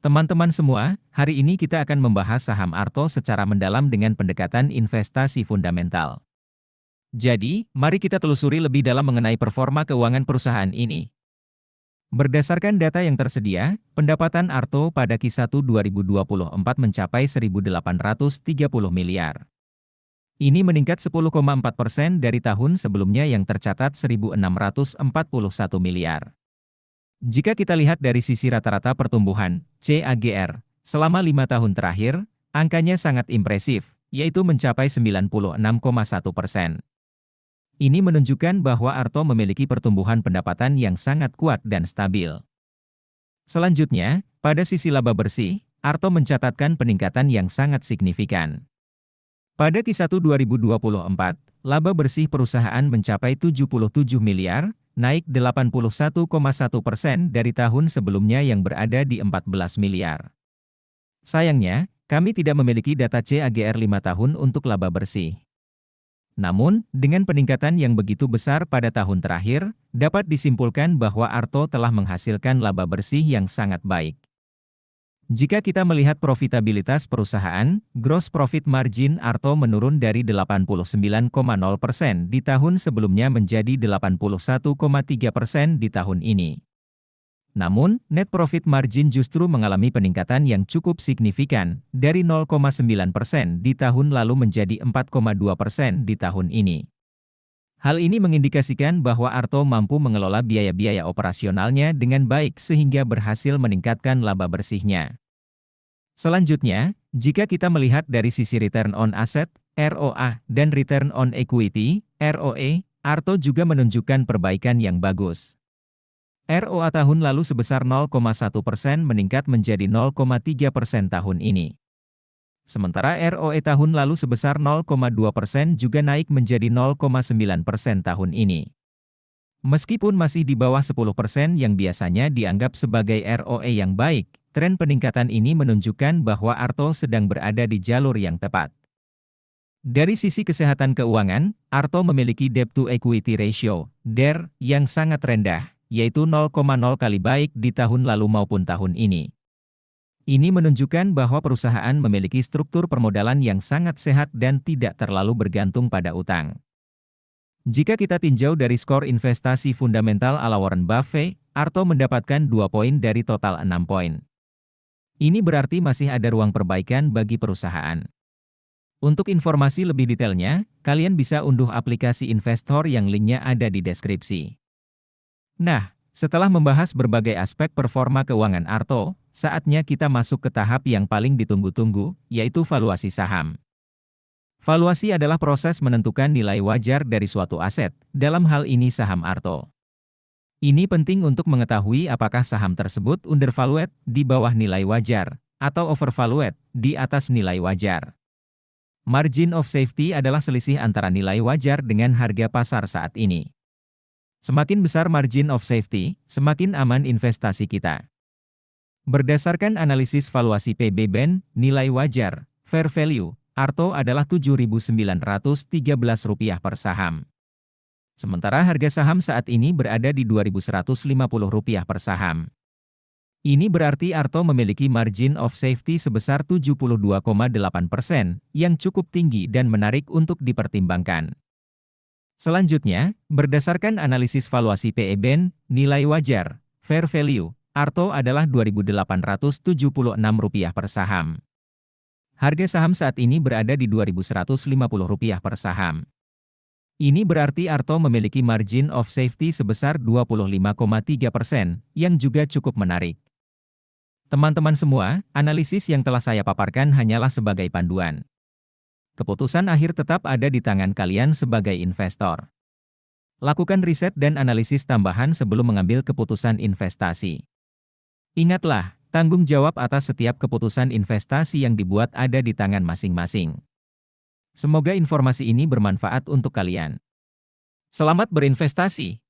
Teman-teman semua, hari ini kita akan membahas saham Arto secara mendalam dengan pendekatan investasi fundamental. Jadi, mari kita telusuri lebih dalam mengenai performa keuangan perusahaan ini. Berdasarkan data yang tersedia, pendapatan Arto pada Q1 2024 mencapai 1.830 miliar. Ini meningkat 10,4% dari tahun sebelumnya yang tercatat 1.641 miliar. Jika kita lihat dari sisi rata-rata pertumbuhan, CAGR, selama 5 tahun terakhir, angkanya sangat impresif, yaitu mencapai 96,1%. Ini menunjukkan bahwa Arto memiliki pertumbuhan pendapatan yang sangat kuat dan stabil. Selanjutnya, pada sisi laba bersih, Arto mencatatkan peningkatan yang sangat signifikan. Pada Q1 2024, laba bersih perusahaan mencapai 77 miliar, naik 81,1% dari tahun sebelumnya yang berada di 14 miliar. Sayangnya, kami tidak memiliki data CAGR 5 tahun untuk laba bersih. Namun, dengan peningkatan yang begitu besar pada tahun terakhir, dapat disimpulkan bahwa Arto telah menghasilkan laba bersih yang sangat baik. Jika kita melihat profitabilitas perusahaan, gross profit margin Arto menurun dari 89,0% di tahun sebelumnya menjadi 81,3% di tahun ini. Namun, net profit margin justru mengalami peningkatan yang cukup signifikan, dari 0,9% di tahun lalu menjadi 4,2% di tahun ini. Hal ini mengindikasikan bahwa Arto mampu mengelola biaya-biaya operasionalnya dengan baik sehingga berhasil meningkatkan laba bersihnya. Selanjutnya, jika kita melihat dari sisi return on asset, ROA, dan return on equity, ROE, Arto juga menunjukkan perbaikan yang bagus. ROA tahun lalu sebesar 0,1% meningkat menjadi 0,3% tahun ini. Sementara ROE tahun lalu sebesar 0,2% juga naik menjadi 0,9% tahun ini. Meskipun masih di bawah 10% yang biasanya dianggap sebagai ROE yang baik, tren peningkatan ini menunjukkan bahwa Arto sedang berada di jalur yang tepat. Dari sisi kesehatan keuangan, Arto memiliki debt to equity ratio, DER, yang sangat rendah, yaitu 0,0 kali baik di tahun lalu maupun tahun ini. Ini menunjukkan bahwa perusahaan memiliki struktur permodalan yang sangat sehat dan tidak terlalu bergantung pada utang. Jika kita tinjau dari skor investasi fundamental ala Warren Buffett, Arto mendapatkan 2 poin dari total 6 poin. Ini berarti masih ada ruang perbaikan bagi perusahaan. Untuk informasi lebih detailnya, kalian bisa unduh aplikasi investor yang linknya ada di deskripsi. Nah, setelah membahas berbagai aspek performa keuangan Arto, saatnya kita masuk ke tahap yang paling ditunggu-tunggu, yaitu valuasi saham. Valuasi adalah proses menentukan nilai wajar dari suatu aset, dalam hal ini saham Arto. Ini penting untuk mengetahui apakah saham tersebut undervalued di bawah nilai wajar, atau overvalued di atas nilai wajar. Margin of safety adalah selisih antara nilai wajar dengan harga pasar saat ini. Semakin besar margin of safety, semakin aman investasi kita. Berdasarkan analisis valuasi PB Ben, nilai wajar, fair value, Arto adalah Rp7.913 per saham. Sementara harga saham saat ini berada di Rp2.150 per saham. Ini berarti Arto memiliki margin of safety sebesar 72,8%, yang cukup tinggi dan menarik untuk dipertimbangkan. Selanjutnya, berdasarkan analisis valuasi PE Ben, nilai wajar, fair value, Arto adalah Rp2.876 per saham. Harga saham saat ini berada di Rp2.150 per saham. Ini berarti Arto memiliki margin of safety sebesar 25,3%, yang juga cukup menarik. Teman-teman semua, analisis yang telah saya paparkan hanyalah sebagai panduan. Keputusan akhir tetap ada di tangan kalian sebagai investor. Lakukan riset dan analisis tambahan sebelum mengambil keputusan investasi. Ingatlah, tanggung jawab atas setiap keputusan investasi yang dibuat ada di tangan masing-masing. Semoga informasi ini bermanfaat untuk kalian. Selamat berinvestasi!